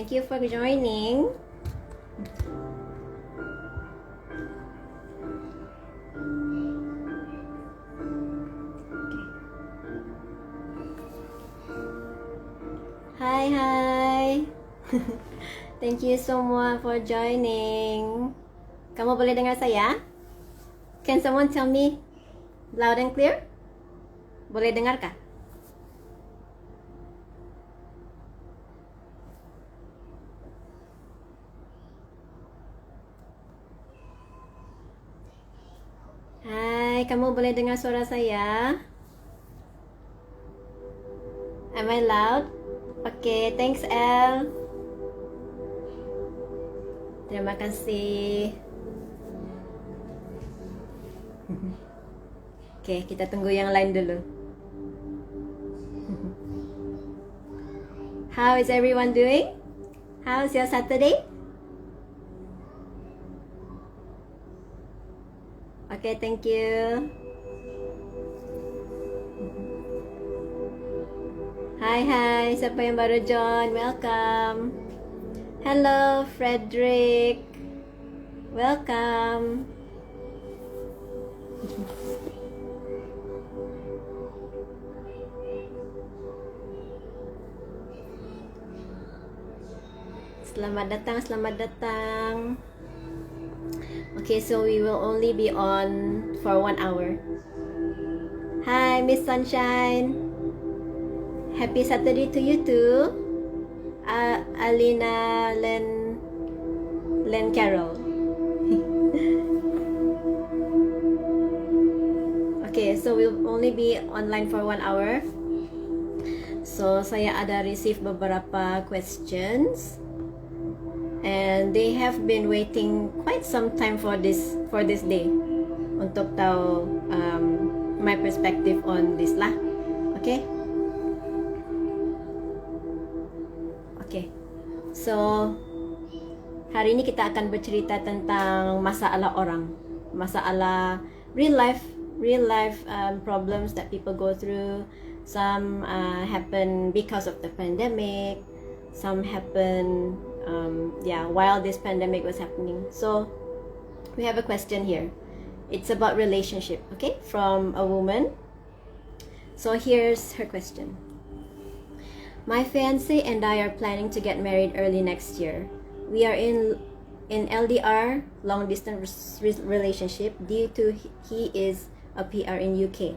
Thank you for joining. Hi. Thank you so much for joining. Kamu boleh dengar saya? Can someone tell me loud and clear? Boleh dengar kah? Hai, kamu boleh dengar suara saya? Am I loud? Okay, thanks El. Terima kasih. Okay, kita tunggu yang lain dulu. How is everyone doing? How's your Saturday? Okay, thank you. Hai, siapa yang baru join? Welcome. Hello, Frederick. Welcome. Selamat datang. Okay, so we will only be on for 1 hour. Hi, Miss Sunshine. Happy Saturday to you too. Alina Len Carol. Okay, so we'll only be online for 1 hour. So saya ada receive beberapa questions. And they have been waiting quite some time for this day untuk tahu my perspective on this lah. Okay. So hari ini kita akan bercerita tentang masalah orang, masalah real life problems that people go through. Some happen because of the pandemic. Some happen while this pandemic was happening. So we have a question here. It's about relationship, okay, from a woman. So here's her question. My fiance and I are planning to get married early next year. We are in LDR, long distance relationship, due to he is a PR in UK.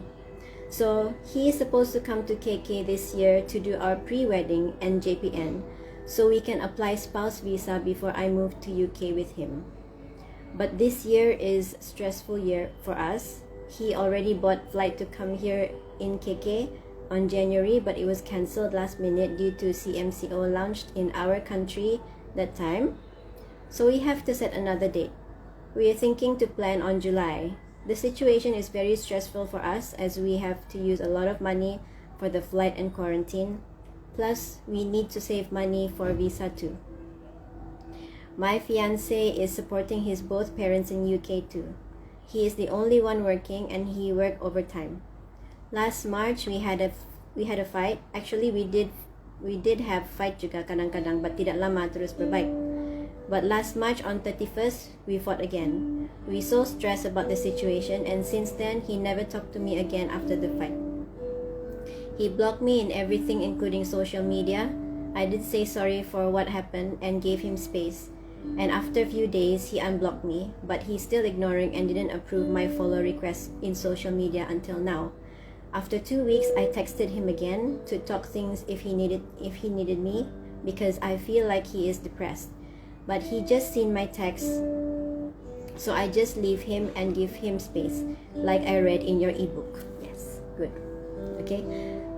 So he is supposed to come to KK this year to do our pre-wedding and JPN, so we can apply spouse visa before I move to UK with him. But this year is stressful year for us. He already bought flight to come here in KK on January, but it was cancelled last minute due to CMCO launched in our country that time. So we have to set another date. We are thinking to plan on July. The situation is very stressful for us as we have to use a lot of money for the flight and quarantine. Plus, we need to save money for visa too. My fiance is supporting his both parents in UK too. He is the only one working and he work overtime. Last March we had a fight. Actually, we did have fight juga kadang-kadang, but tidak lama terus berbaik. But last March on 31st we fought again. We so stressed about the situation, and since then he never talked to me again after the fight. He blocked me in everything, including social media. I did say sorry for what happened and gave him space. And after a few days, he unblocked me, but he's still ignoring and didn't approve my follow requests in social media until now. After 2 weeks, I texted him again to talk things if he needed me, because I feel like he is depressed. But he just seen my text, so I just leave him and give him space, like I read in your ebook. Yes, good. Okay.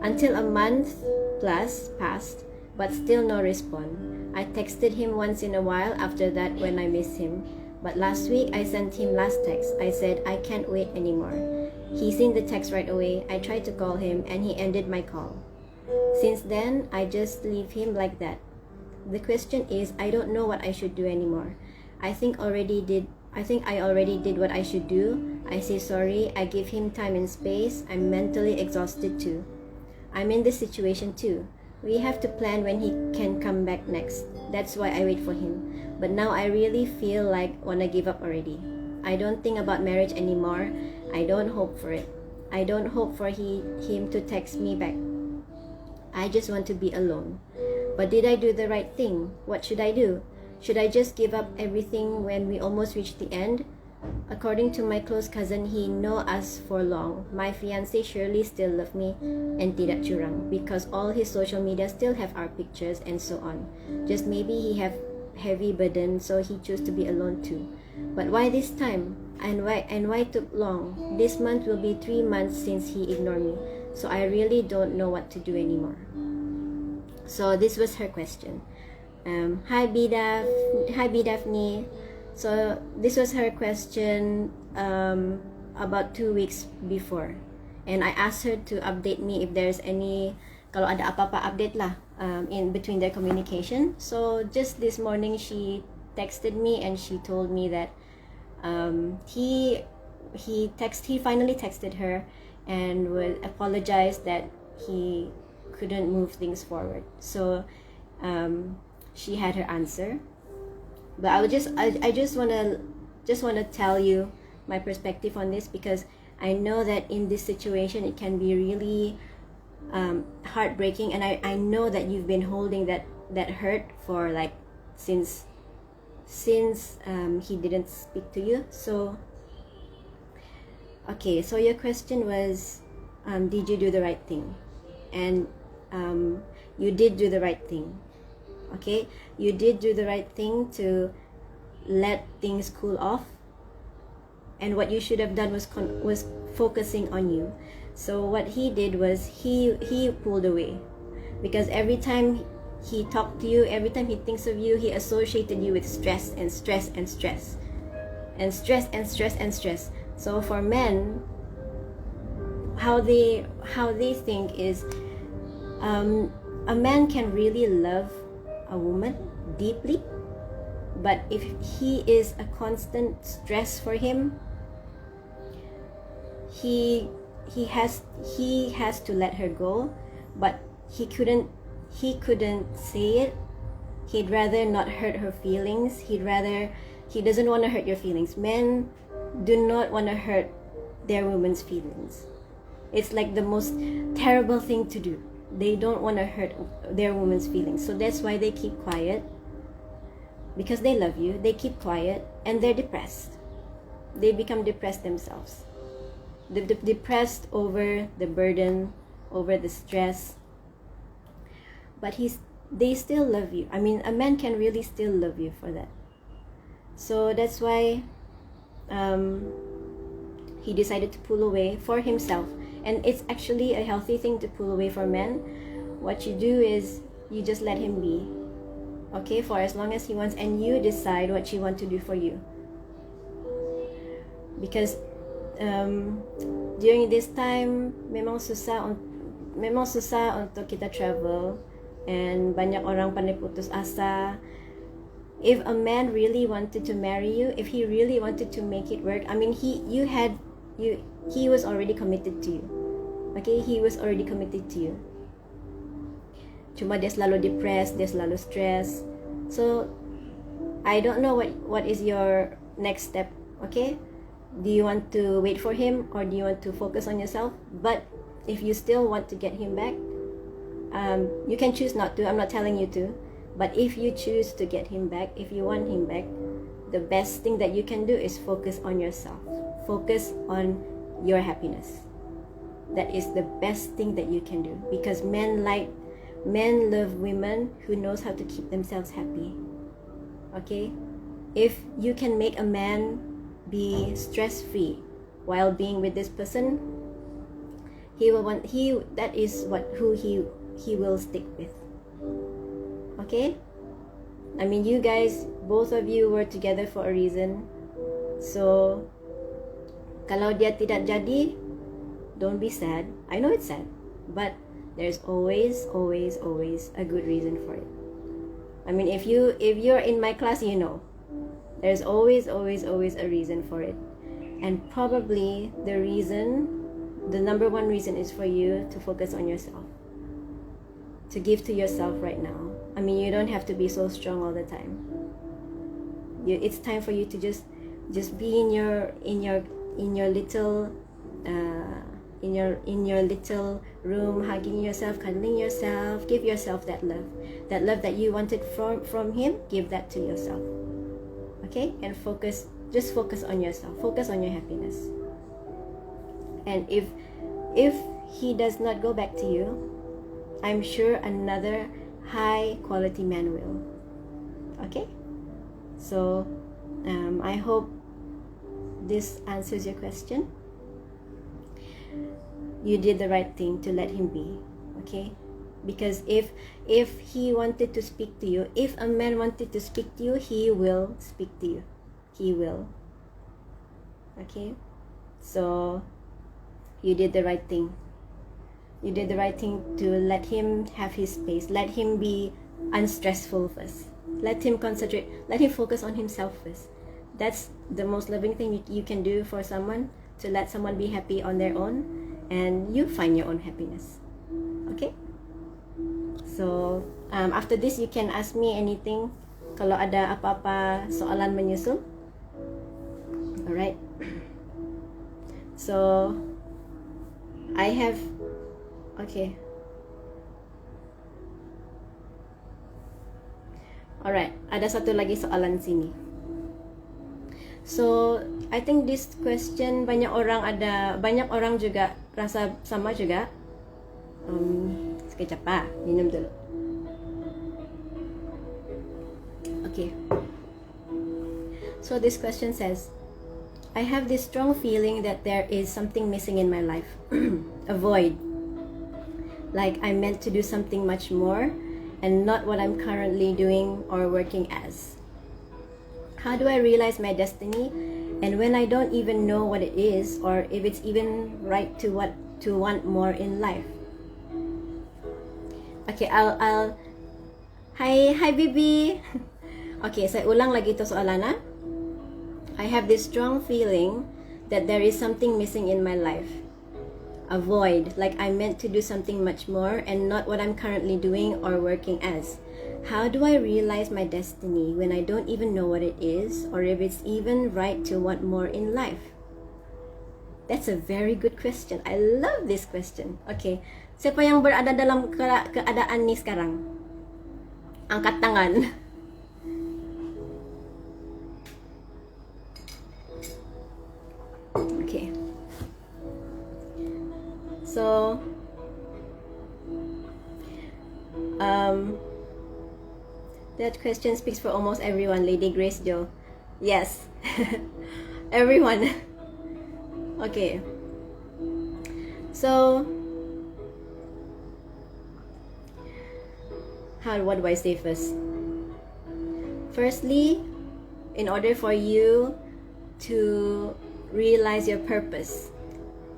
Until a month plus passed, but still no response. I texted him once in a while after that when I miss him. But last week I sent him last text. I said I can't wait anymore. He seen the text right away. I tried to call him and he ended my call. Since then, I just leave him like that. The question is, I don't know what I should do anymore. I think I already did what I should do. I say sorry. I give him time and space. I'm mentally exhausted too. I'm in this situation too. We have to plan when he can come back next. That's why I wait for him. But now I really feel like wanna give up already. I don't think about marriage anymore. I don't hope for it. I don't hope for him to text me back. I just want to be alone. But did I do the right thing? What should I do? Should I just give up everything when we almost reached the end? According to my close cousin, he know us for long. My fiance surely still love me and tidak curang because all his social media still have our pictures and so on. Just maybe he have heavy burden, so he choose to be alone too. But why this time? And why took long? This month will be 3 months since he ignored me. So I really don't know what to do anymore. So this was her question. Hi Daphne. So this was her question about 2 weeks before, and I asked her to update me if there's any, kalau ada apa-apa update lah in between their communication. So just this morning she texted me and she told me that he finally texted her and would apologize that he couldn't move things forward. So she had her answer. But I just wanna tell you my perspective on this, because I know that in this situation it can be really heartbreaking, and I know that you've been holding that hurt for like since he didn't speak to you. So okay, so your question was, did you do the right thing? And you did do the right thing. Okay, you did do the right thing to let things cool off, and what you should have done was focusing on you. So what he did was he pulled away, because every time he talked to you, every time he thinks of you, he associated you with stress and stress and stress and stress and stress and stress. So for men, how they think is a man can really love a woman deeply, but if he is a constant stress for him, he has to let her go, but he couldn't say it. He'd rather not hurt her feelings. He doesn't want to hurt your feelings. Men do not want to hurt their women's feelings. It's like the most terrible thing to do. They don't want to hurt their woman's feelings. So that's why they keep quiet. Because they love you, they keep quiet, and they're depressed. They become depressed themselves. They're depressed over the burden, over the stress. But they still love you. I mean, a man can really still love you for that. So that's why he decided to pull away for himself. And it's actually a healthy thing to pull away for men. What you do is you just let him be, okay, for as long as he wants, and you decide what you want to do for you. Because during this time memang susah untuk kita travel, and banyak orang pandai putus asa. If a man really wanted to marry you, if he really wanted to make it work, I mean, he was already committed to you. Okay, he was already committed to you. Cuma dia selalu depressed, dia selalu stress. So I don't know what is your next step. Okay, do you want to wait for him, or do you want to focus on yourself? But if you still want to get him back, you can choose not to. I'm not telling you to. But if you choose to get him back, if you want him back, the best thing that you can do is focus on yourself. Focus on your happiness. That is the best thing that you can do, because men love women who knows how to keep themselves happy. Okay, if you can make a man be stress-free while being with this person, he will stick with. Okay, I mean, you guys, both of you were together for a reason. So kalau dia tidak jadi, don't be sad. I know it's sad, but there's always a good reason for it. I mean, if you're in my class, you know, there's always a reason for it. And probably the number one reason is for you to focus on yourself, to give to yourself right now. I mean, you don't have to be so strong all the time. It's time for you to just be in your little in your little room, hugging yourself, cuddling yourself. Give yourself that love that you wanted from him. Give that to yourself, okay? And just focus on yourself, focus on your happiness. And if he does not go back to you, I'm sure another high quality man will. Okay, so I hope this answers your question. You did the right thing to let him be, okay? Because if he wanted to speak to you, if a man wanted to speak to you, he will speak to you. He will. Okay? So you did the right thing. You did the right thing to let him have his space. Let him be unstressful first. Let him concentrate. Let him focus on himself first. That's the most loving thing you can do for someone, to let someone be happy on their own, and you find your own happiness. Okay? So after this, you can ask me anything kalau ada apa-apa soalan menyusul. Alright? So I have, okay. Alright, ada satu lagi soalan sini. So I think this question banyak orang juga rasa sama juga. Sekejap pak, minum dulu. Okay. So this question says, I have this strong feeling that there is something missing in my life. A void. Like I'm meant to do something much more and not what I'm currently doing or working as. How do I realize my destiny? And when I don't even know what it is, or if it's even right to want more in life. Okay, I'll Hi Bibi. Okay, saya ulang lagi to soalan. I have this strong feeling that there is something missing in my life. A void, like I'm meant to do something much more and not what I'm currently doing or working as. How do I realize my destiny when I don't even know what it is, or if it's even right to want more in life? That's a very good question. I love this question. Okay, siapa yang berada dalam keadaan ni sekarang? Angkat tangan. Okay. So, that question speaks for almost everyone, Lady Grace Jo. Yes, everyone. Okay. So, what do I say first? Firstly, in order for you to realize your purpose,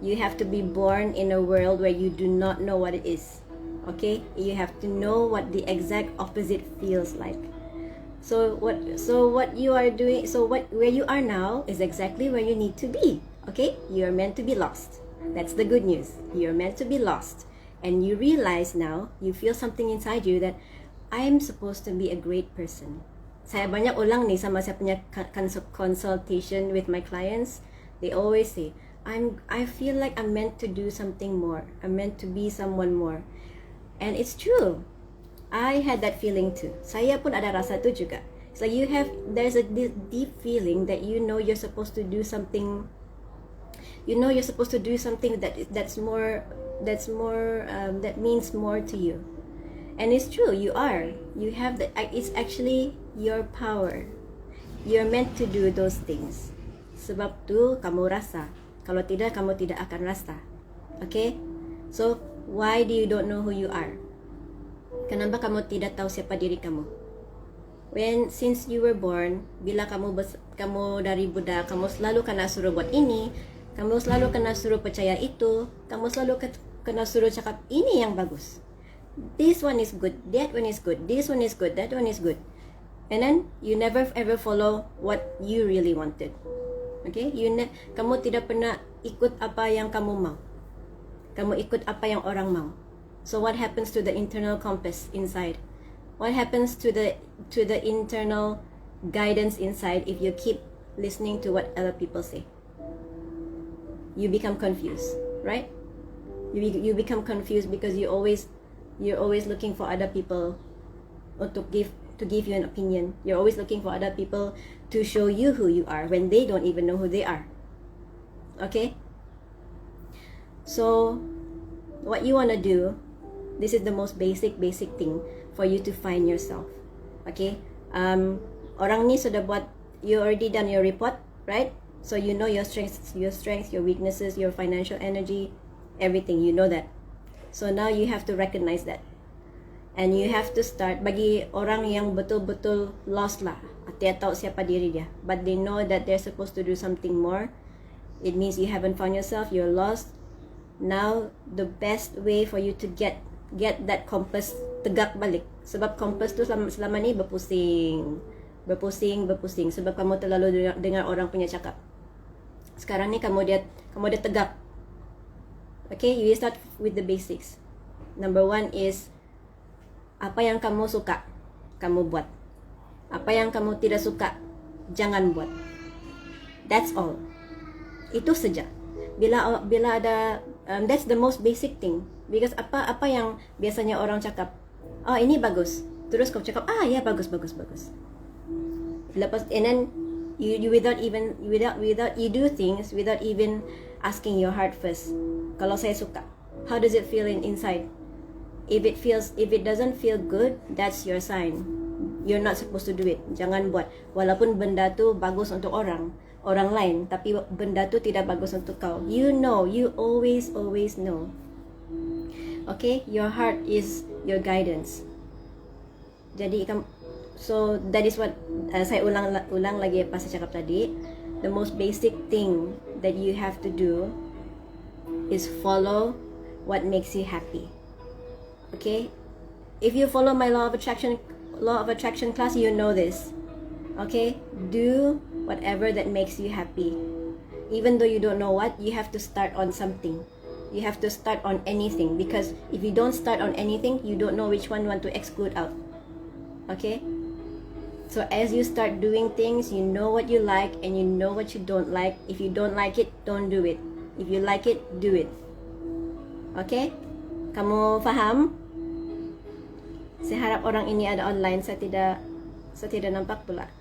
you have to be born in a world where you do not know what it is. Okay, you have to know what the exact opposite feels like. So what you are doing, where you are now is exactly where you need to be. Okay, you are meant to be lost. That's the good news. You are meant to be lost, and you realize now, you feel something inside you that I am supposed to be a great person. Saya banyak ulang nih sama saya punya consultation with my clients. They always say, I feel like I'm meant to do something more. I'm meant to be someone more. And it's true. I had that feeling too. Saya pun ada rasa tu juga. It's like there's a deep feeling that you know you're supposed to do something. You know you're supposed to do something that means more to you. And it's true, you are. You have it's actually your power. You're meant to do those things. Sebab tu kamu rasa. Kalau tidak, kamu tidak akan rasa. Okay? So, why do you don't know who you are? Kenapa kamu tidak tahu siapa diri kamu? Since you were born, bila kamu dari budak, kamu selalu kena suruh buat ini, kamu selalu kena suruh percaya itu, kamu selalu kena suruh cakap ini yang bagus. This one is good, that one is good, this one is good, that one is good. And then, you never ever follow what you really wanted. Okay? Kamu tidak pernah ikut apa yang kamu mau. Kamu ikut apa yang orang mau. So what happens to the internal compass inside? What happens to the internal guidance inside if you keep listening to what other people say? You become confused, right? You become confused because you're always looking for other people or to give you an opinion. You're always looking for other people to show you who you are when they don't even know who they are. Okay? So what you want to do, this is the most basic thing for you to find yourself. Okay? Orang ni sudah buat, you already done your report, right? So you know your strengths, your weaknesses, your financial energy, everything. You know that. So now you have to recognize that. And you have to start, bagi orang yang betul-betul lost lah, dia tahu siapa diri dia, but they know that they're supposed to do something more. It means you haven't found yourself, you're lost. Now, the best way for you to get that compass tegak balik. Sebab compass tu selama ni berpusing. Sebab kamu terlalu dengar orang punya cakap. Sekarang ni kamu dia tegak. Okay, you start with the basics. Number 1 is, apa yang kamu suka, kamu buat. Apa yang kamu tidak suka, jangan buat. That's all. Itu saja. Bila ada, that's the most basic thing. Because apa yang biasanya orang cakap, oh ini bagus. Terus kau cakap, ya bagus. Lepas, and then you without you do things without even asking your heart first. Kalau saya suka, how does it feel inside? If it doesn't feel good, that's your sign. You're not supposed to do it. Jangan buat. Walaupun benda tu bagus untuk orang lain, tapi benda tu tidak bagus untuk kau. You know, you always know. Okay, your heart is your guidance. Jadi so that is what saya ulang lagi apa saya cakap tadi. The most basic thing that you have to do is follow what makes you happy. Okay, if you follow my law of attraction class, you know this. Okay, do whatever that makes you happy. Even though you don't know what, you have to start on something. You have to start on anything, because if you don't start on anything, you don't know which one you want to exclude out. Okay, so as you start doing things, you know what you like and you know what you don't like. If you don't like it, don't do it. If you like it, do it. Okay, kamu faham? Saya harap orang ini ada online. Saya tidak nampak pula.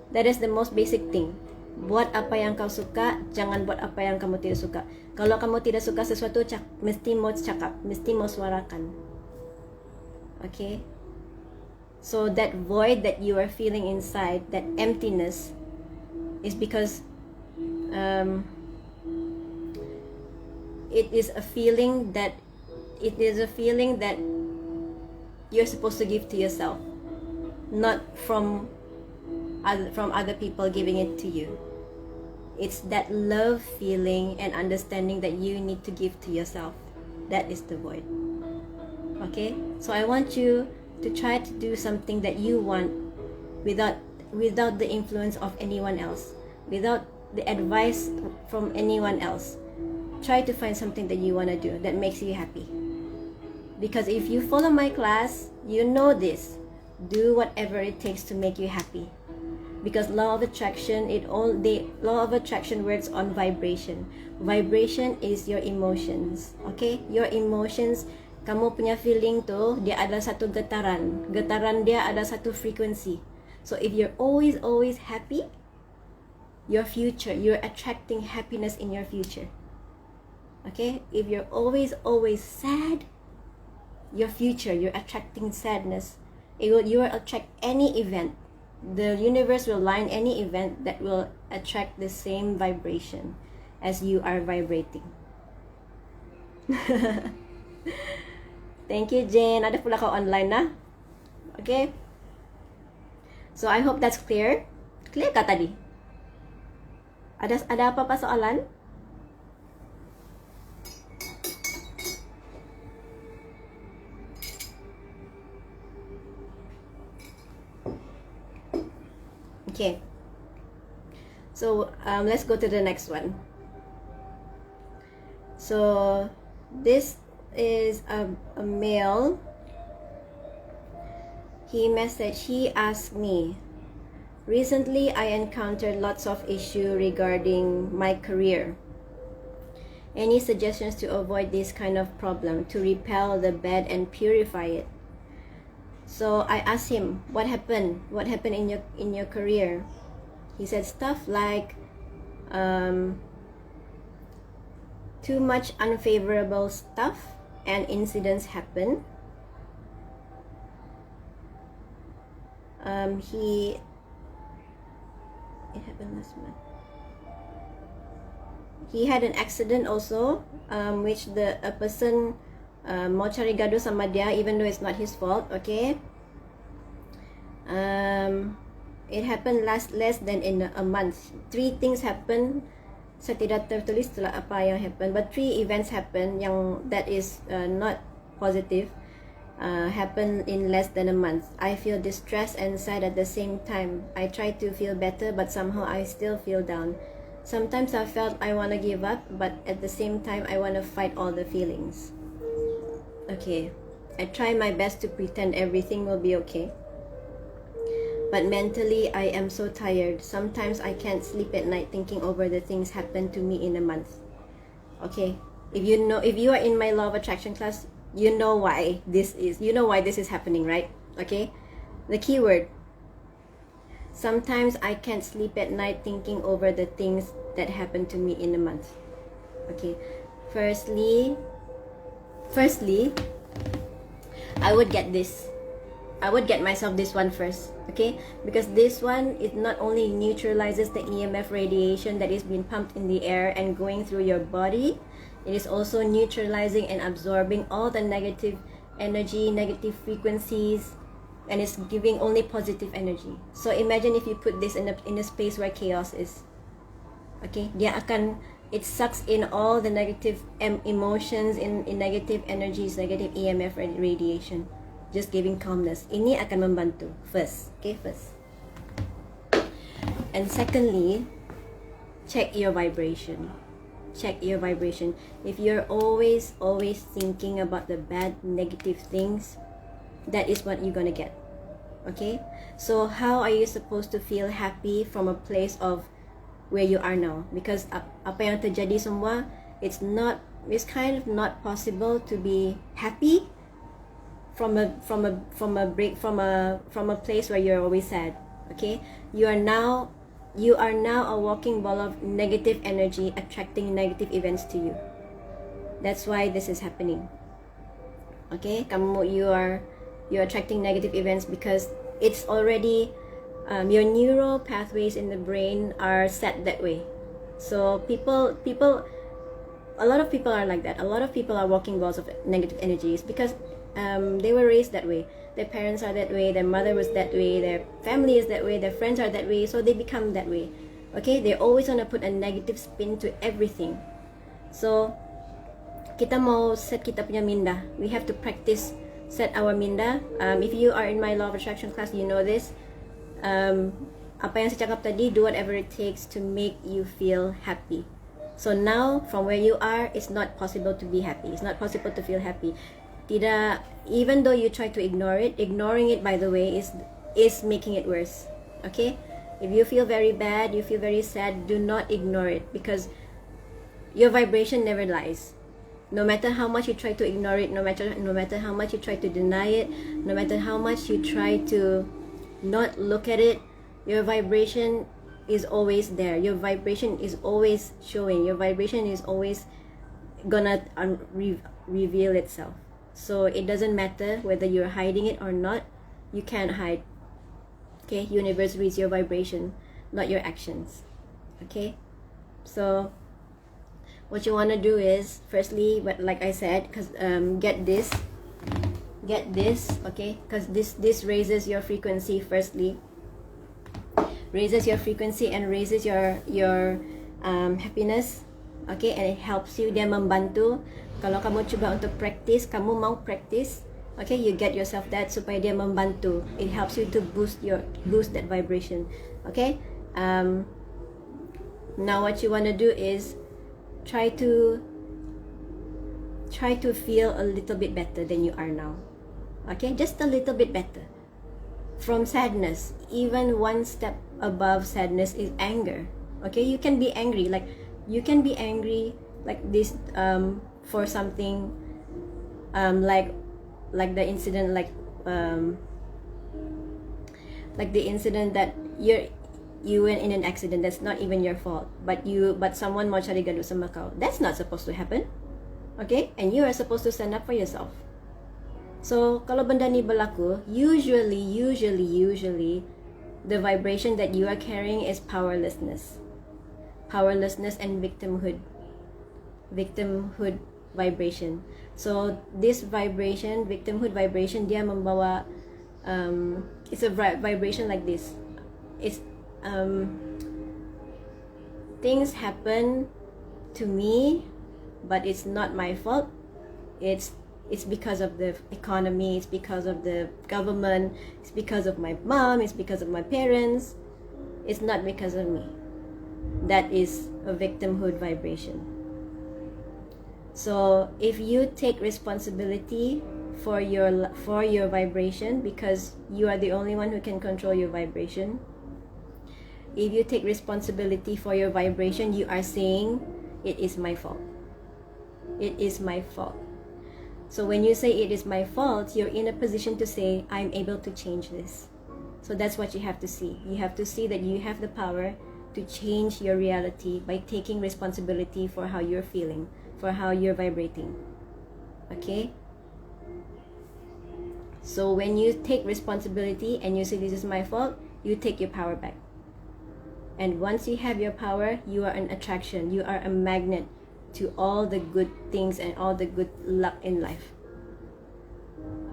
That is the most basic thing. Buat apa yang kau suka, jangan buat apa yang kamu tidak suka. Kalau kamu tidak suka sesuatu, mesti mau cakap, mesti mau suarakan. Okay? So that void that you are feeling inside, that emptiness, is because it is a feeling that you're supposed to give to yourself, not from other people giving it to you. It's that love feeling and understanding that you need to give to yourself. That is the void. Okay? So I want you to try to do something that you want without the influence of anyone else, without the advice from anyone else. Try to find something that you want to do that makes you happy. Because if you follow my class, you know this. Do whatever it takes to make you happy. Because law of attraction, law of attraction works on vibration. Vibration is your emotions. Okay? Your emotions, kamu punya feeling tu, dia ada satu getaran. Getaran dia ada satu frequency. So if you're always happy, your future, you're attracting happiness in your future. Okay? If you're always sad, your future, you're attracting sadness. You will attract any event. The universe will line any event that will attract the same vibration as you are vibrating. Thank you, Jane. Ada pula kau online na? Okay? So I hope that's clear. Clear ka tadi? Ada apa-apa soalan? Okay, so let's go to the next one. So this is a male. He asked me, recently I encountered lots of issues regarding my career. Any suggestions to avoid this kind of problem, to repel the bad and purify it? So I asked him, what happened? What happened in your career? He said stuff like too much unfavorable stuff and incidents happen. It happened last month. He had an accident also, which a person mau cari gaduh sama dia, even though it's not his fault. Okay. It happened less than in a month. 3 things happened. Saya tidak tertulis setelah apa yang happen, but 3 events happen yang that is not positive. Happened in less than a month. I feel distressed and sad at the same time. I try to feel better, but somehow I still feel down. Sometimes I felt I want to give up, but at the same time I want to fight all the feelings. Okay, I try my best to pretend everything will be okay, but mentally I am so tired. Sometimes I can't sleep at night thinking over the things happened to me in a month. Okay, if you are in my law of attraction class, you know why this is happening, right? Okay, the keyword, sometimes I can't sleep at night thinking over the things that happened to me in a month. Okay, firstly, I would get myself this one first. Okay, because this one, it not only neutralizes the EMF radiation that is being pumped in the air and going through your body, it is also neutralizing and absorbing all the negative energy, negative frequencies, and it's giving only positive energy. So imagine if you put this in a space where chaos is. Okay, it sucks in all the negative emotions, in negative energies, negative EMF radiation, just giving calmness. Ini akan membantu first. Okay, first. And secondly, check your vibration. Check your vibration. If you're always thinking about the bad, negative things, that is what you're gonna get. Okay, so how are you supposed to feel happy from a place of where you are now? Because apa yang terjadi semua, it's kind of not possible to be happy from a place where you're always sad. Okay, you are now a walking ball of negative energy, attracting negative events to you. That's why this is happening. Okay, you're attracting negative events because it's already your neural pathways in the brain are set that way. So a lot of people are like that. A lot of people are walking balls of negative energies because they were raised that way. Their parents are that way, their mother was that way, their family is that way, their friends are that way, so they become that way. Okay, they always want to put a negative spin to everything. So kita mau set kita punya minda. We have to practice set our minda. If you are in my law of attraction class, you know this. Apa yang saya cakap tadi, do whatever it takes to make you feel happy. So now, from where you are, it's not possible to be happy. It's not possible to feel happy. Even though you try to ignore it, ignoring it, by the way, is making it worse. Okay, if you feel very bad, you feel very sad, do not ignore it, because your vibration never lies. No matter how much you try to ignore it, no matter how much you try to deny it, no matter how much you try to not look at it, your vibration is always there. Your vibration is always showing. Your vibration is always gonna reveal itself. So it doesn't matter whether you're hiding it or not. You can't hide. Okay, universe reads your vibration, not your actions. Okay, so what you want to do is, firstly, but like I said, because get this, okay, because this raises your frequency. Firstly, raises your frequency and raises your happiness. Okay, and it helps you. Dia membantu. Kalau kamu cuba untuk practice, kamu mau practice, okay, you get yourself that supaya dia membantu. It helps you to boost that vibration. Okay, now what you want to do is try to try to feel a little bit better than you are now. Okay, just a little bit better. From sadness, even one step above sadness is anger. Okay, you can be angry, like you can be angry like this for something like the incident, like the incident that you went in an accident that's not even your fault, but someone mau cari gaduh sama kau. That's not supposed to happen. Okay, and you are supposed to stand up for yourself. So kalau benda ni berlaku, usually the vibration that you are carrying is powerlessness and victimhood vibration. So this vibration, victimhood vibration, dia membawa it's a vibration like this. It's things happen to me, but it's not my fault. It's because of the economy, it's because of the government, it's because of my mom, it's because of my parents. It's not because of me. That is a victimhood vibration. So if you take responsibility for your vibration, because you are the only one who can control your vibration, if you take responsibility for your vibration, you are saying, it is my fault. It is my fault. So when you say it is my fault, you're in a position to say, I'm able to change this. So that's what you have to see. You have to see that you have the power to change your reality by taking responsibility for how you're feeling, for how you're vibrating. Okay? So when you take responsibility and you say this is my fault, you take your power back. And once you have your power, you are an attraction. You are a magnet to all the good things and all the good luck in life.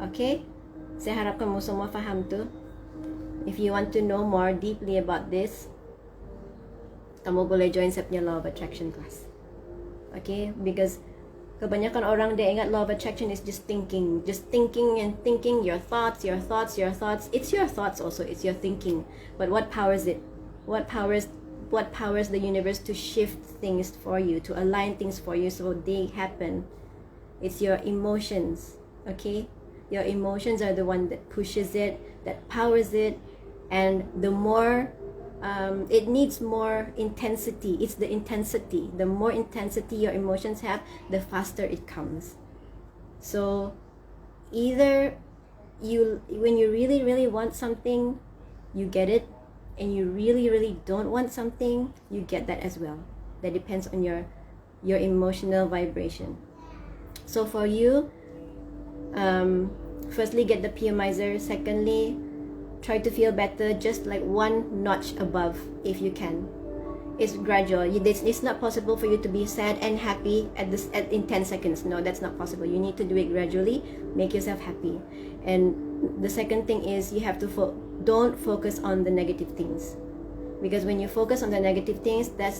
Okay? Saya harap kamu semua faham tu. If you want to know more deeply about this, kamu boleh join saya punya Law of Attraction class. Okay? Because kebanyakan orang dia ingat Law of Attraction is just thinking and thinking, your thoughts. It's your thoughts also, it's your thinking. But what powers it? What powers the universe to shift things for you, to align things for you so they happen? It's your emotions. Okay? Your emotions are the one that pushes it, that powers it, and the more it needs more intensity. It's the intensity. The more intensity your emotions have, the faster it comes. So either when you really want something, you get it, and you really don't want something, you get that as well. That depends on your emotional vibration. So for you, firstly, get the PMizer. Secondly, try to feel better, just like one notch above if you can. It's gradual. It's not possible for you to be sad and happy in 10 seconds. No, that's not possible. You need to do it gradually. Make yourself happy. And the second thing is you have to don't focus on the negative things, because when you focus on the negative things, that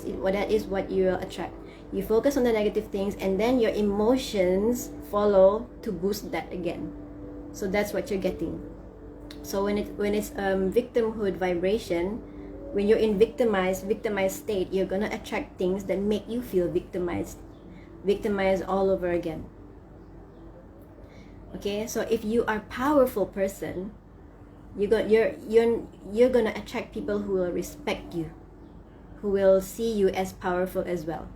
is what you will attract. You focus on the negative things, and then your emotions follow to boost that again. So that's what you're getting. So when it's victimhood vibration, when you're in victimized state, you're gonna attract things that make you feel victimized all over again. Okay, so if you are a powerful person, you're gonna attract people who will respect you, who will see you as powerful as well.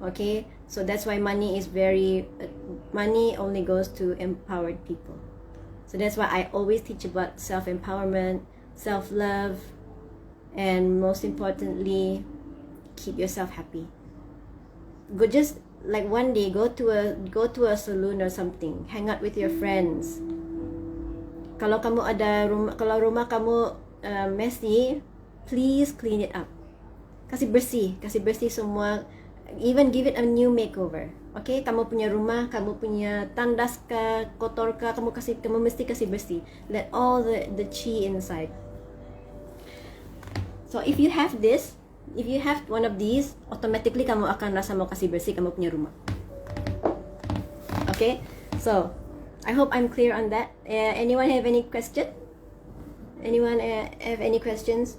Okay, so that's why money only goes to empowered people. So that's why I always teach about self-empowerment, self-love, and most importantly, keep yourself happy. Just like one day, go to a saloon or something, hang out with your friends. Kalau rumah kamu messy, please clean it up. Kasih bersih semua. Even give it a new makeover. Okay, kamu punya rumah, kamu punya tandas kah, kotor kah, kamu mesti kasih bersih. Let all the chi inside. So if you have one of these, automatically kamu akan rasa mau kasih bersih kamu punya rumah. Okay, so I hope I'm clear on that. Anyone have any question? Anyone have any questions?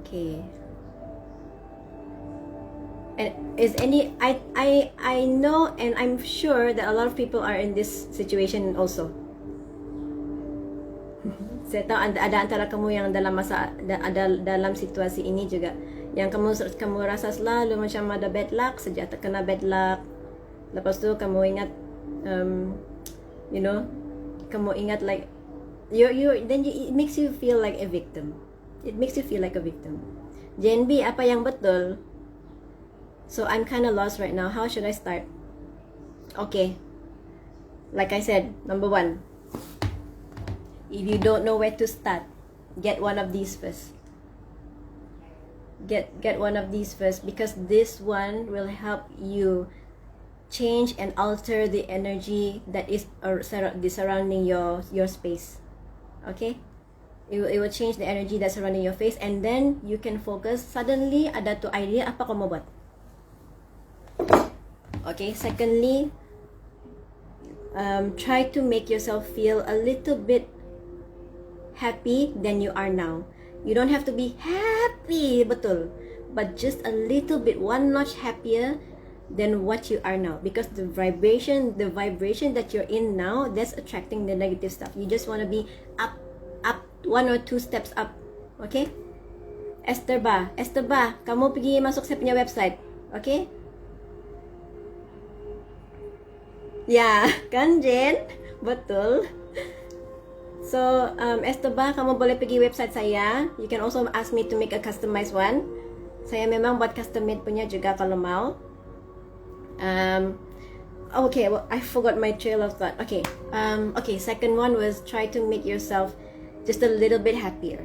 Okay. And I know and I'm sure that a lot of people are in this situation also. Saya tahu ada antara kamu yang dalam situasi ini juga, yang kamu rasa selalu macam ada bad luck, sejak terkena bad luck, lepas tu kamu ingat you know, kamu ingat like it makes you feel like a victim. It makes you feel like a victim. JNB, apa yang betul? So I'm kind of lost right now. How should I start? Okay, like I said, number 1, if you don't know where to start, get one of these first. Get one of these first, because this one will help you change and alter the energy that is surrounding your space. Okay, it will change the energy that's surrounding your face, and then you can focus. Suddenly ada tu idea apa kamu buat. Okay, secondly, try to make yourself feel a little bit happy than you are now. You don't have to be happy, betul, but just a little bit, one notch happier than what you are now, because the vibration that you're in now, that's attracting the negative stuff. You just want to be up 1 or 2 steps up. Okay, Esther ba, kamu pergi masuk saya punya website. Okay, ya kan Jen, betul. So Esther ba, kamu boleh pergi website saya. You can also ask me to make a customized one. Saya memang buat custom made punya juga kalau mau. Okay, well, I forgot my trail of thought. Okay, second one was try to make yourself just a little bit happier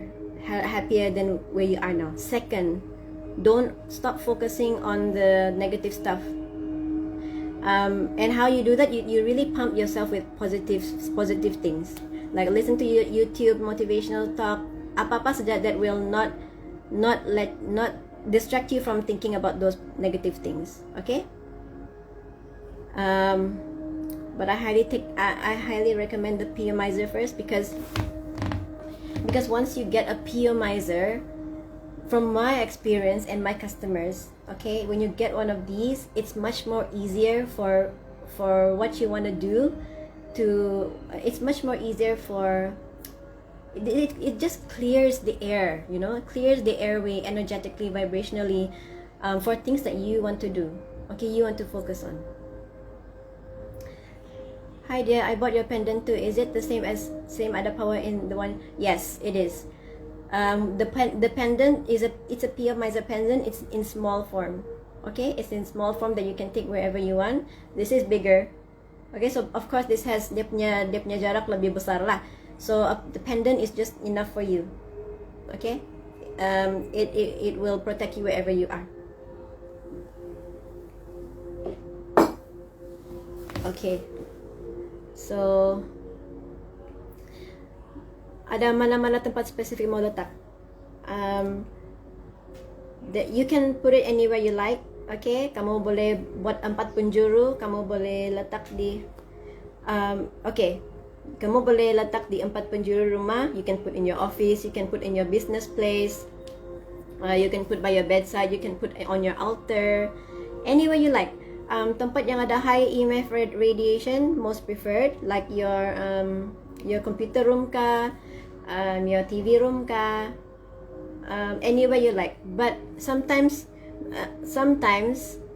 than where you are now. Second, don't stop focusing on the negative stuff. And how you do that, you really pump yourself with positive things, like listen to your YouTube motivational talk, apa saja that will not distract you from thinking about those negative things. Okay, but I highly recommend the Pyomizer first, because once you get a Pyomizer, from my experience and my customers, okay, when you get one of these, it's much more easier for what you want to do. It's much more easier for it just clears the air, you know, clears the airway energetically, vibrationally, for things that you want to do. Okay, you want to focus on. Hi dear, I bought your pendant too. Is it the same other power in the one? Yes, it is. The pendant it's a Pyomizer pendant. It's in small form. Okay, it's in small form that you can take wherever you want. This is bigger. Okay, so of course this has dia punya jarak lebih besar lah. So the pendant is just enough for you. Okay, it will protect you wherever you are. Okay, so ada mana-mana tempat spesifik mau letak. That you can put it anywhere you like. Okay, kamu boleh buat 4 penjuru, kamu boleh letak di okay, kamu boleh letak di 4 penjuru rumah. You can put in your office, you can put in your business place, you can put by your bedside, you can put on your altar, anywhere you like. Tempat yang ada high EMF radiation most preferred, like your computer room ka, your TV room ka, anywhere you like. But sometimes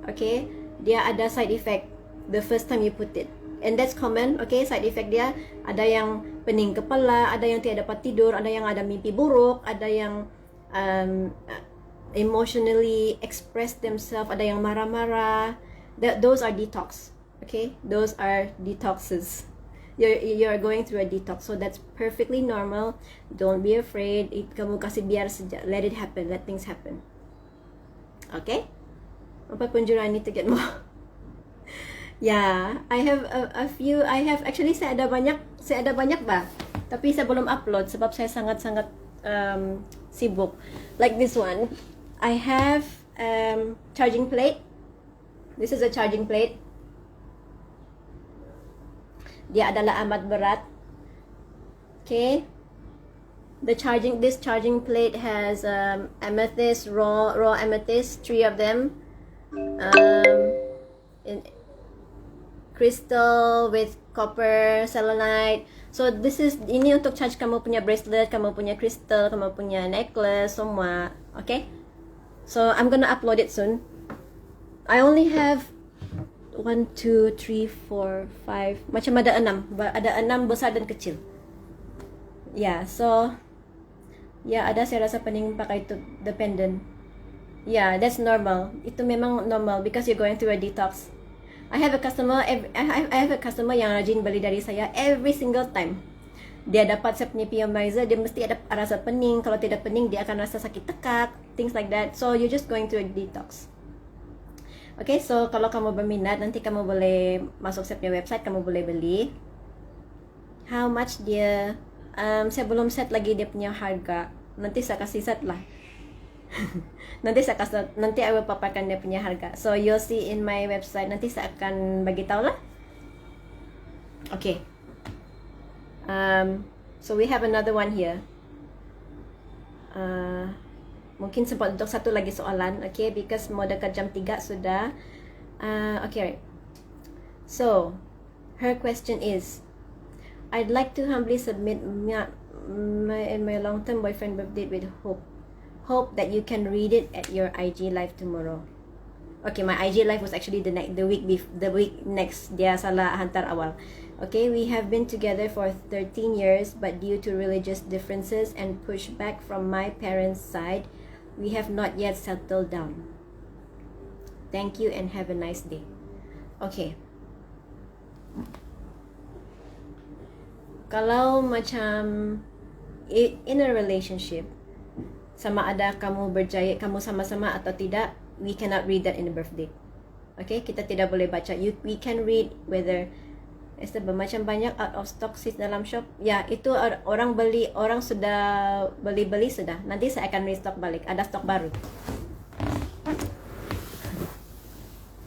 okay, dia ada side effect the first time you put it, and that's common. Okay, side effect dia ada yang pening kepala, ada yang tidak dapat tidur, ada yang ada mimpi buruk, ada yang emotionally express themselves, ada yang marah-marah. Those are detox. Okay, those are detoxes. You're going through a detox, so that's perfectly normal. Don't be afraid. Kamu kasih biar saja. Let it happen. Let things happen. Okay? Apa penjuru I need to get more? Yeah, I have a few. I have actually saya ada banyak bah. Tapi saya belum upload sebab saya sangat sibuk. Like this one, I have charging plate. This is a charging plate. Dia adalah amat berat. Okay. This charging plate has amethyst, raw amethyst, 3 of them. In crystal with copper selenite. So ini untuk charge kamu punya bracelet, kamu punya crystal, kamu punya necklace semua. Okay? So I'm gonna upload it soon. I only have 1, 2, 3, 4, 5. Macam ada 6. Ada 6 besar dan kecil. Yeah, so ada saya rasa pening pakai itu the pendant. Yeah, that's normal. Itu memang normal because you're going through a detox. I have a customer yang rajin beli dari saya every single time. Dia dapat saya punya PMizer, dia mesti ada rasa pening. Kalau tidak pening, dia akan rasa sakit tekak, things like that. So you're just going through a detox. Okay, so kalau kamu berminat, nanti kamu boleh masuk saya punya website, kamu boleh beli. How much dia? Saya belum set lagi dia punya harga. Nanti saya kasih set lah. Nanti I will paparkan dia punya harga. So you'll see in my website. Nanti saya akan bagi tahu lah. Okay. So we have another one here. Mungkin sempat untuk satu lagi soalan. Okay, because mau dekat jam 3 sudah. Okay, right. So her question is, I'd like to humbly submit my long-term boyfriend birthday with hope that you can read it at your IG live tomorrow. Okay, my IG live was actually the week next. Dia salah hantar awal. Okay, we have been together for 13 years, but due to religious differences and pushback from my parents' side, we have not yet settled down. Thank you and have a nice day. Okay. Kalau macam in a relationship, sama ada kamu berjaya, kamu sama-sama atau tidak, we cannot read that in the birthday. Okay, kita tidak boleh baca. We can read whether macam banyak out of stock sis dalam shop. Ya, itu orang sudah beli sudah. Nanti saya akan restock balik. Ada stok baru.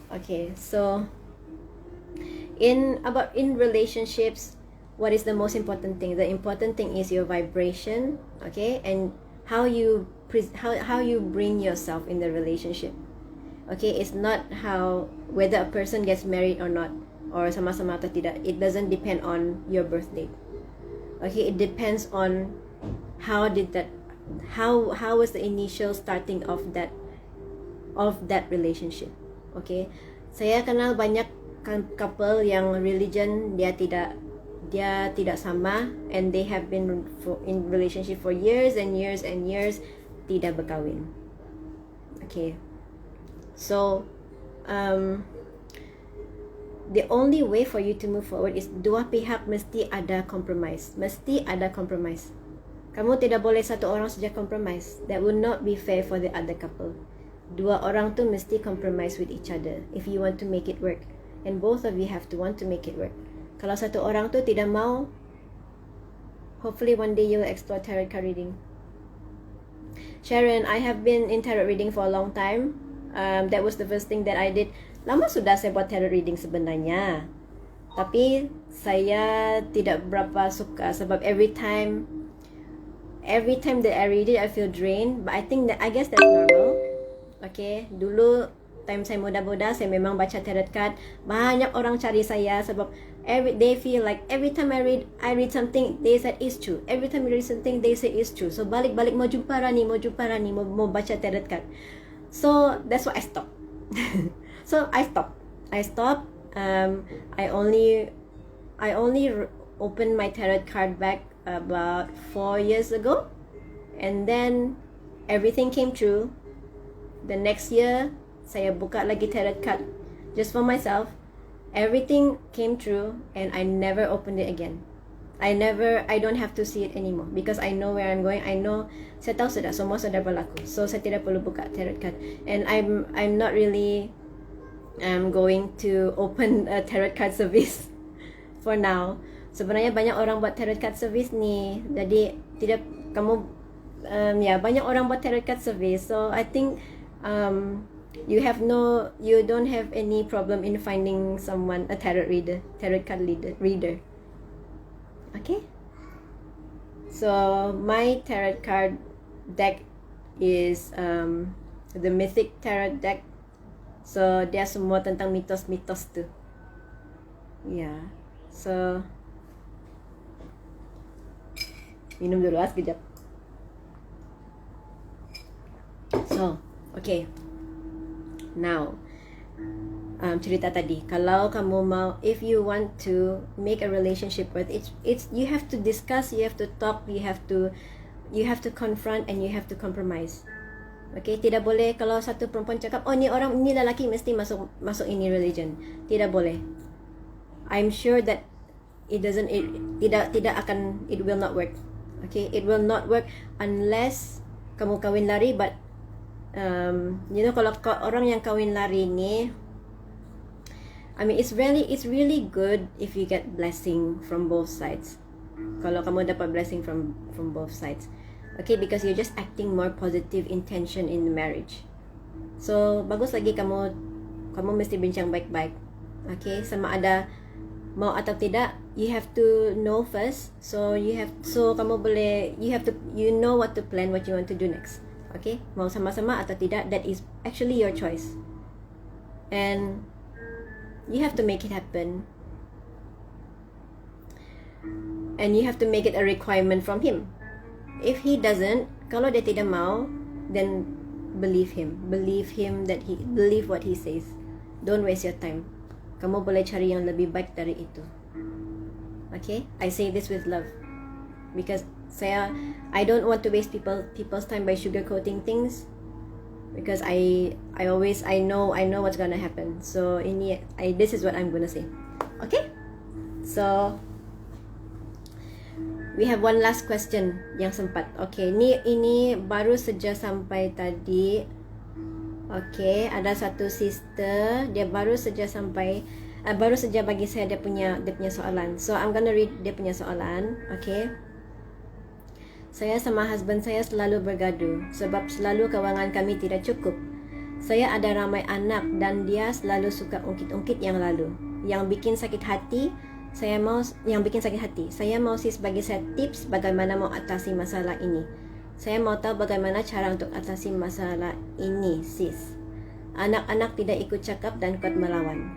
Okay, so in relationships, what is the most important thing? The important thing is your vibration, okay, and how you bring yourself in the relationship. Okay, it's not whether a person gets married or not, or sama-sama atau tidak. It doesn't depend on your birth date. Okay, it depends on how was the initial starting of that relationship. Okay, saya kenal banyak couple yang religion dia tidak sama, and they have been in relationship for years and years and years, tidak berkahwin. Okay, so the only way for you to move forward is dua pihak mesti ada compromise. Kamu tidak boleh satu orang saja compromise. That would not be fair for the other couple. Dua orang tu mesti compromise with each other if you want to make it work, and both of you have to want to make it work. Kalau satu orang tu tidak mau, hopefully one day you'll explore tarot card reading. Sharon, I have been in tarot reading for a long time. That was the first thing that I did. Lama sudah saya buat tarot reading sebenarnya, tapi saya tidak berapa suka sebab every time that I read it, I feel drained. But I guess that's normal. Okay, dulu time saya muda-muda, saya memang baca tarot card. Banyak orang cari saya sebab they feel like every time I read something, they said it's true. Every time I read something, they say it's true. So balik-balik mau jumpa Ranie, mau baca tarot card. So that's why I stopped. I stopped. I only opened my tarot card back about 4 years ago, and then everything came true. The next year, saya buka lagi tarot card just for myself. Everything came true, and I never opened it again. I don't have to see it anymore because I know where I'm going. I know, saya tahu semua sudah berlaku. So saya tidak perlu buka tarot card, and I'm not really going to open a tarot card service for now. Sebenarnya banyak orang buat tarot card service ni, jadi tidak kamu banyak orang buat tarot card service. So I think you don't have any problem in finding someone, a tarot card reader. Okay, so my tarot card deck is the Mythic Tarot deck. So dia semua tentang mitos-mitos tu. Yeah. So minum dulu sekejap. So, okay. Now, cerita tadi, kalau kamu mau, if you want to make a relationship with it's you have to discuss, you have to talk, you have to confront, and you have to compromise. Okay, tidak boleh kalau satu perempuan cakap, oh ni lelaki mesti masuk ini religion. Tidak boleh. I'm sure that it will not work. Okay, it will not work unless kamu kawin lari. But kalau orang yang kawin lari ni, I mean, it's really good if you get blessing from both sides. Kalau kamu dapat blessing from both sides, okay, because you're just acting more positive intention in the marriage. So bagus lagi kamu mesti bincang baik-baik, okay, sama ada mau atau tidak. You have to know first, so you know what to plan, what you want to do next. Okay, mau sama-sama atau tidak, that is actually your choice, and you have to make it happen, and you have to make it a requirement from him. If he doesn't, kalau dia tidak mau, then believe him that believe what he says. Don't waste your time. Kamu boleh cari yang lebih baik dari itu. Okay, I say this with love, because I don't want to waste people's time by sugarcoating things, because I know what's gonna happen. So this is what I'm gonna say. Okay, so we have one last question yang sempat. Okay, ini baru saja sampai tadi. Okay, ada satu sister, dia baru saja bagi saya dia punya soalan. So I'm gonna read dia punya soalan. Okay. Saya sama husband saya selalu bergaduh sebab selalu kewangan kami tidak cukup. Saya ada ramai anak dan dia selalu suka ungkit-ungkit yang lalu. Yang bikin sakit hati, saya mau sis bagi saya tips bagaimana mau atasi masalah ini. Saya mau tahu bagaimana cara untuk atasi masalah ini, sis. Anak-anak tidak ikut cakap dan kuat melawan.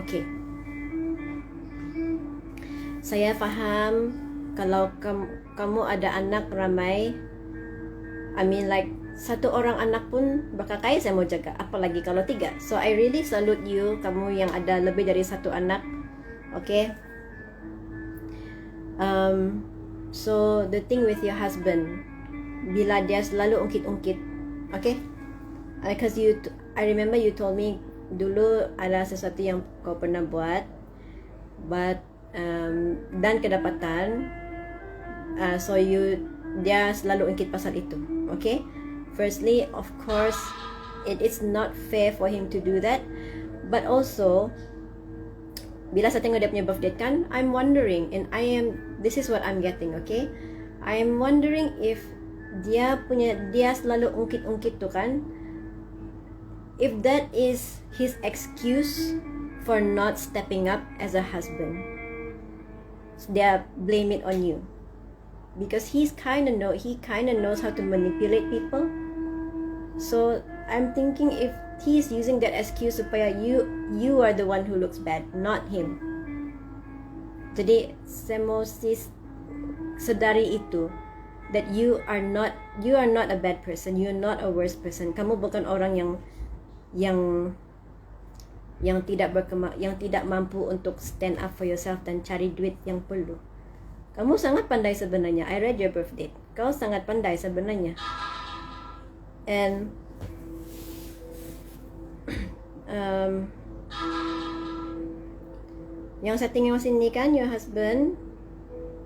Okay. Saya faham kalau kamu ada anak ramai, I mean like satu orang anak pun berkakak saya mau jaga, apalagi kalau 3. So I really salute you, kamu yang ada lebih dari satu anak. Okay. So the thing with your husband, bila dia selalu ungkit-ungkit, okay, because I remember you told me dulu ada sesuatu yang kau pernah buat, but dan kedapatan, so dia selalu ungkit pasal itu. Okay, firstly, of course, it is not fair for him to do that, but also bila saya tengok dia punya birthday kan, I'm wondering, and this is what I'm getting, okay, I'm wondering if dia selalu ungkit-ungkit tu kan, if that is his excuse for not stepping up as a husband. Dia blame it on you because he kind of knows how to manipulate people. So I'm thinking if he's using that excuse supaya you are the one who looks bad, not him. Jadi saya mau sedari itu, that you are not a bad person, you're not a worse person. Kamu bukan orang yang tidak mampu untuk stand up for yourself dan cari duit yang perlu. Kamu sangat pandai sebenarnya. I read your birth date. Kau sangat pandai sebenarnya. And yang saya tengok sini kan, your husband,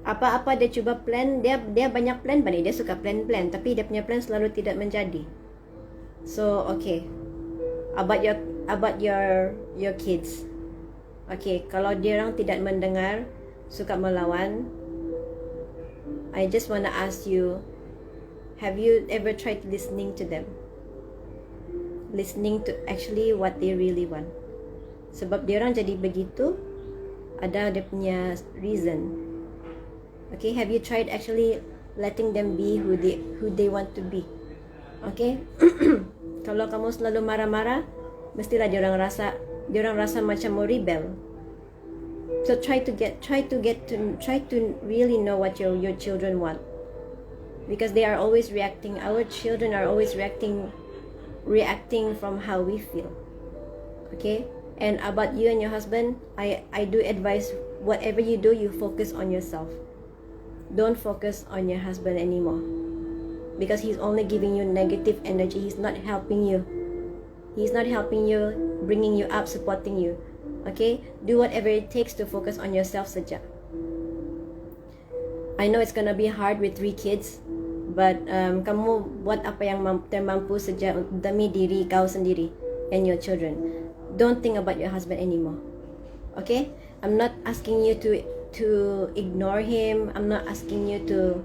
apa-apa dia cuba plan, dia banyak plan, dia suka plan, tapi dia punya plan selalu tidak menjadi. So okay, about your kids. Okay, kalau dia orang tidak mendengar, suka melawan, I just wanna ask you, have you ever tried listening to them? Listening to actually what they really want. Sebab dia orang jadi begitu, ada dia punya reason. Okay, have you tried actually letting them be who they want to be? Okay. Kalau kamu selalu marah-marah, mestilah dia orang rasa macam mau rebel. So try to really know what your children want, because they are always reacting. Our children are always reacting from how we feel. Okay? And about you and your husband, I do advise, whatever you do, you focus on yourself. Don't focus on your husband anymore, because he's only giving you negative energy. He's not helping you, bringing you up, supporting you. Okay, do whatever it takes to focus on yourself saja. I know it's gonna be hard with 3 kids, but kamu buat apa yang termampu saja demi diri kau sendiri and your children. Don't think about your husband anymore. Okay, I'm not asking you to ignore him. I'm not asking you to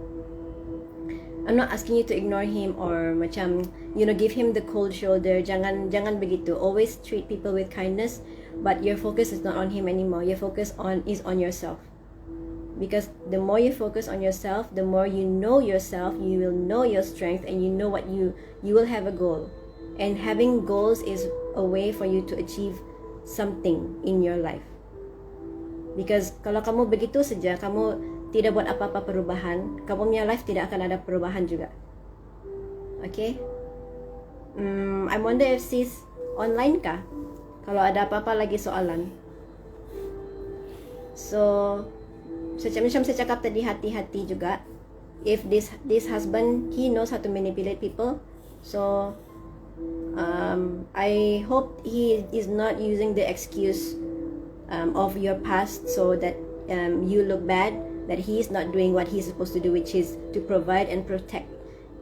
ignore him or macam, give him the cold shoulder. Jangan begitu. Always treat people with kindness, but your focus is not on him anymore. Your focus is on yourself. Because the more you focus on yourself, the more you know yourself, you will know your strength, and you know what you will have a goal. And having goals is a way for you to achieve something in your life. Because kalau kamu begitu saja, kamu tidak buat apa-apa perubahan, kamu punya life tidak akan ada perubahan juga. Okay? I wonder if sis online kah? Kalau ada apa-apa lagi soalan. So, macam saya cakap tadi, hati-hati juga. If this husband, he knows how to manipulate people. So, I hope he is not using the excuse of your past so that you look bad, that he is not doing what he's supposed to do, which is to provide and protect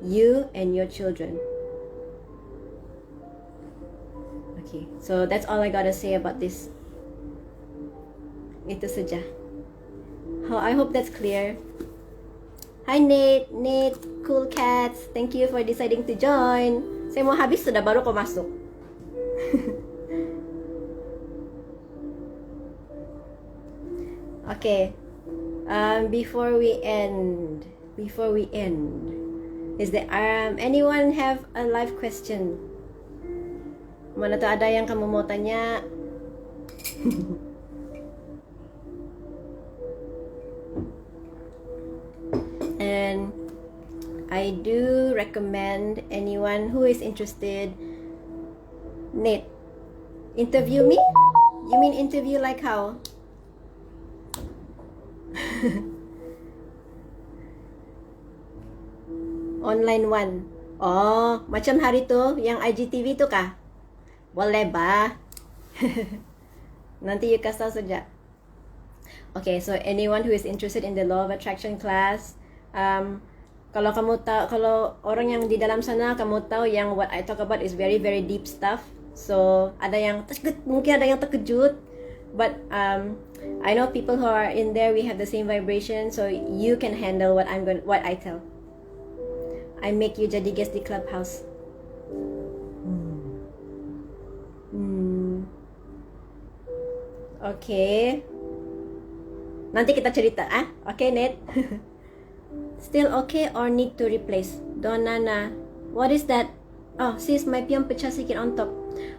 you and your children. Okay, so that's all I gotta say about this. Itu saja. I hope that's clear. Hi Nate, Cool Cats, thank you for deciding to join. Saya mau habis sudah baru kau masuk. Okay, before we end, is there anyone have a live question? Mana tuh ada yang kamu mau tanya? And I do recommend anyone who is interested. Nate, interview me? You mean interview like how? Online one. Oh, macam hari tu yang IGTV tu kah? Boleh ba? Nanti you kasih tahu saja. Okay, so anyone who is interested in the law of attraction class, kalau kamu tahu, kalau orang yang di dalam sana kamu tahu yang what I talk about is very very deep stuff. So ada yang mungkin ada yang terkejut, but I know people who are in there, we have the same vibration, so you can handle what I tell. I make you jadi guest di clubhouse. Okay. Nanti kita cerita, Okay, Ned. Still okay or need to replace? Donana, what is that? Oh, sis, my pion pecah sikit on top.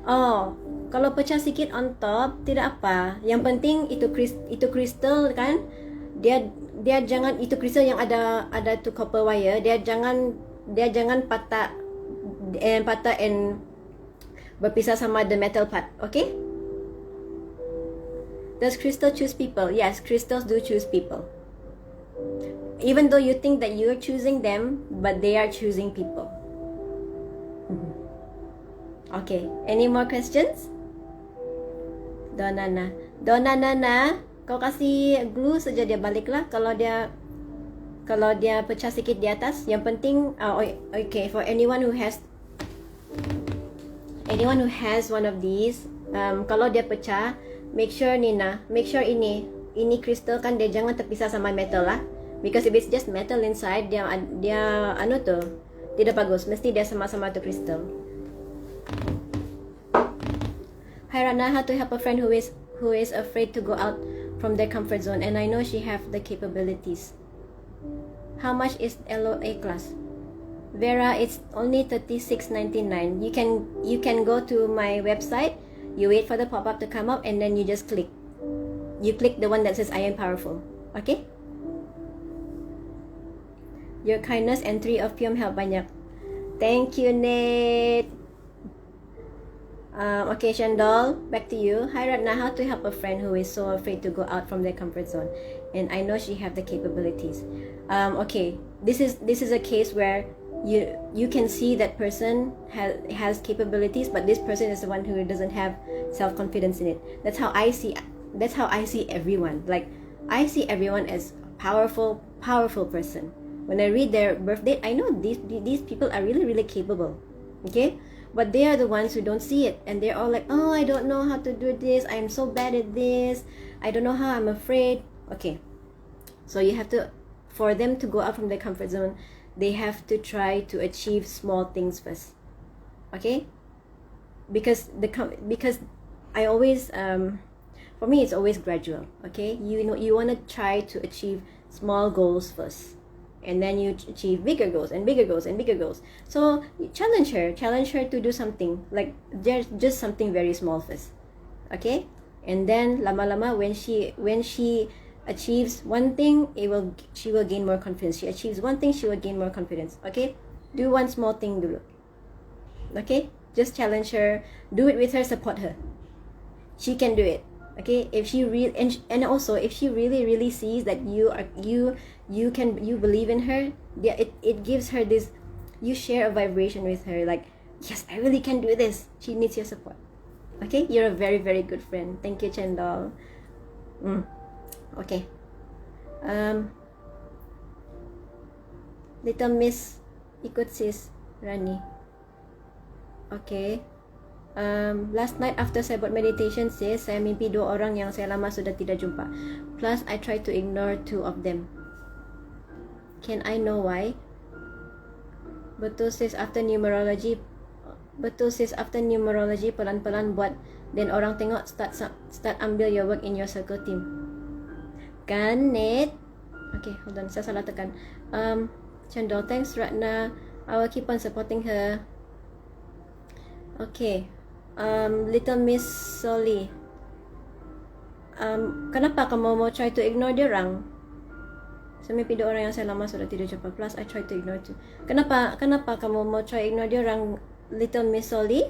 Oh, kalau pecah sikit on top, tidak apa. Yang penting itu kristal kan? Dia jangan, itu kristal yang ada tu copper wire. Dia jangan patah and berpisah sama the metal part. Okay? Does crystal choose people? Yes, crystals do choose people. Even though you think that you're choosing them, but they are choosing people. Okay, any more questions? Donana, kau kasih glue saja dia baliklah. Kalau dia pecah sikit di atas, yang penting, okay, for anyone who has one of these, kalau dia pecah, make sure ini kristal kan, dia jangan terpisah sama metal lah. Because if it's just metal inside, dia tidak bagus. Mesti dia sama-sama tu kristal. Hi Rana, how to help a friend who is afraid to go out from their comfort zone, and I know she have the capabilities. How much is LOA class? Vera, it's only $36.99. You can go to my website. You wait for the pop-up to come up, and then you just click. You click the one that says I am powerful. Okay? Your kindness and 3 of Pium help banyak. Thank you, Nate. Okay, Shandol, back to you. Hi, Ratna. How to help a friend who is so afraid to go out from their comfort zone, and I know she have the capabilities. Okay, this is a case where you can see that person has capabilities, but this person is the one who doesn't have self-confidence in it. That's how I see everyone. Like, I see everyone as powerful person. When I read their birth date, I know these people are really, really capable. Okay, but they are the ones who don't see it, and they're all like, oh, I don't know how to do this, I'm so bad at this, I don't know how, I'm afraid. Okay, so you have to, for them to go out from their comfort zone, they have to try to achieve small things first. Okay, because I always for me it's always gradual. Okay, you want to try to achieve small goals first, and then you achieve bigger goals and bigger goals and bigger goals. So challenge her to do something, like just something very small first. Okay, and then lama-lama when she achieves one thing, she will gain more confidence. She achieves one thing, she will gain more confidence. Okay, do one small thing dulu. Okay, just challenge her, do it with her, support her. She can do it. Okay, if she and also if she really sees that you believe in her, yeah, it gives her this, you share a vibration with her, like, yes, I really can do this. She needs your support. Okay, you're a very, very good friend. Thank you, Chendol. Okay, Little Miss ikut sis Rani. Okay, last night after saya buat meditation sis, saya mimpi 2 orang yang saya lama sudah tidak jumpa. Plus I try to ignore 2 of them. Can I know why? Betul sis, after numerology pelan-pelan buat, then orang tengok start ambil your work in your circle team. Kan, Nate? Okay, hold on, saya salah tekan. Chandol, thanks Ratna, I will keep on supporting her. Okay, Little Miss Soli, kenapa kamu mau try to ignore dia orang? Saya mimpi 2 orang yang saya lama sudah tidak jumpa. Plus I try to ignore too. Kenapa kamu mau try ignore dia orang, Little Miss Soli?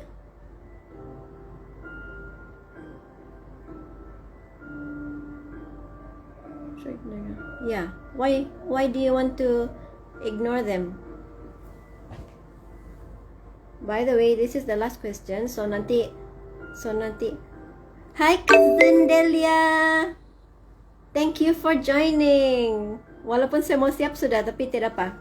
Yeah, why do you want to ignore them? By the way, this is the last question. So nanti. Hi cousin Delia, thank you for joining. Walaupun saya mau siap sudah, tapi tidak apa.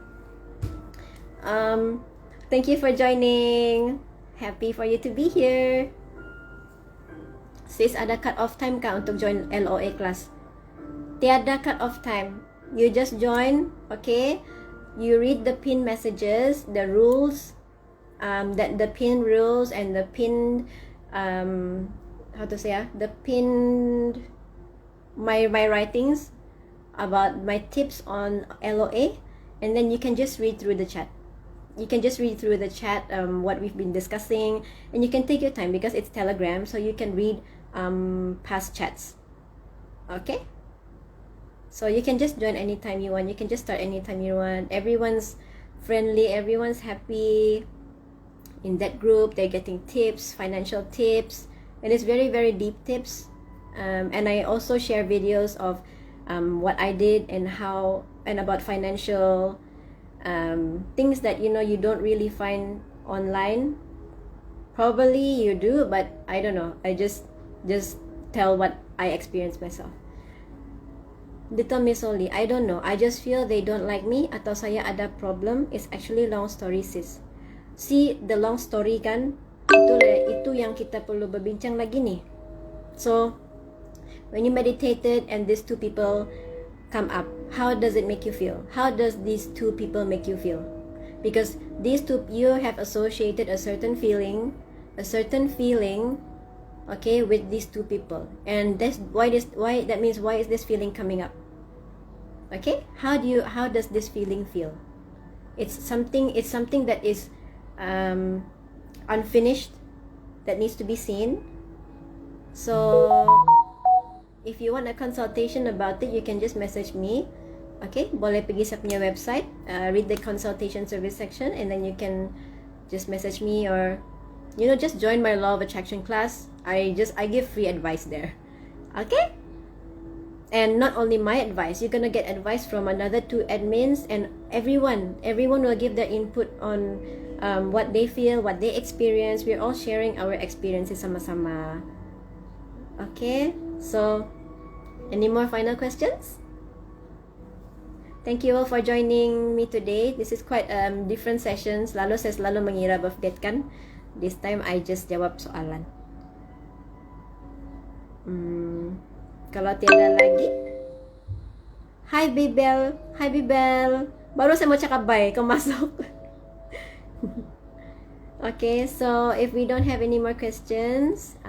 Thank you for joining. Happy for you to be here. Sis, ada cut off time kah untuk join LOA class? Tiada cut off time. You just join, okay? You read the pin messages, the rules, the pin rules and the pin, the pinned my writings about my tips on LOA, and then you can just read through the chat. What we've been discussing, and you can take your time because it's Telegram, so you can read past chats. Okay? So you can just join anytime you want. You can just start anytime you want. Everyone's friendly. Everyone's happy in that group. They're getting tips, financial tips, and it's very, very deep tips. And I also share videos of what I did and about financial things that you don't really find online. Probably you do, but I don't know. I just tell what I experienced myself. Little Miss Oli, I don't know. I just feel they don't like me atau saya ada problem. It's actually long story sis. See, the long story kan, itu yang kita perlu berbincang lagi nih. So, when you meditated and these 2 people come up, how does it make you feel? How does these 2 people make you feel? Because these 2, you have associated a certain feeling, okay, with these 2 people, and that's why is this feeling coming up? Okay, how does this feeling feel? It's something that is unfinished, that needs to be seen. So if you want a consultation about it, you can just message me. Okay, boleh pergi saya punya website, read the consultation service section, and then you can just message me, or just join my law of attraction class. I give free advice there. Okay, and not only my advice, you're gonna get advice from another 2 admins, and everyone will give their input on what they feel, what they experience. We're all sharing our experiences sama-sama. Okay, so any more final questions? Thank you all for joining me today. This is quite different session. Selalu saya selalu mengira birth date kan. This time I just jawab soalan. Kalau tiada lagi, Hi Bibel. Baru saya mau cakap bye, kau masuk. Okay, so if we don't have any more questions,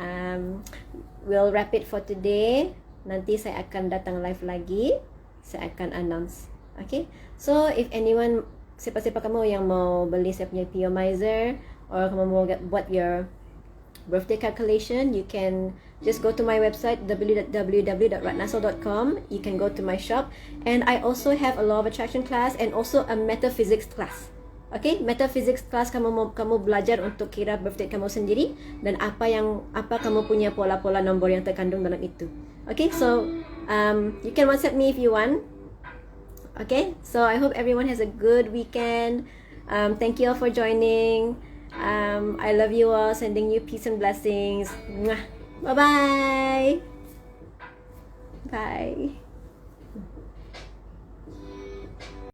we'll wrap it for today. Nanti saya akan datang live lagi. Saya akan announce. Okay, so if anyone, siapa-siapa kamu yang mau beli saya punya Piomizer, or kamu mau buat your birthday calculation, you can just go to my website www.ratnaso.com. You can go to my shop, and I also have a law of attraction class and also a metaphysics class. Okay, metaphysics class kamu belajar untuk kira birthday kamu sendiri dan apa kamu punya pola-pola nombor yang terkandung dalam itu. Okay, so you can WhatsApp me if you want. Okay, so I hope everyone has a good weekend. Thank you all for joining. I love you all. Sending you peace and blessings. Bye bye. Bye.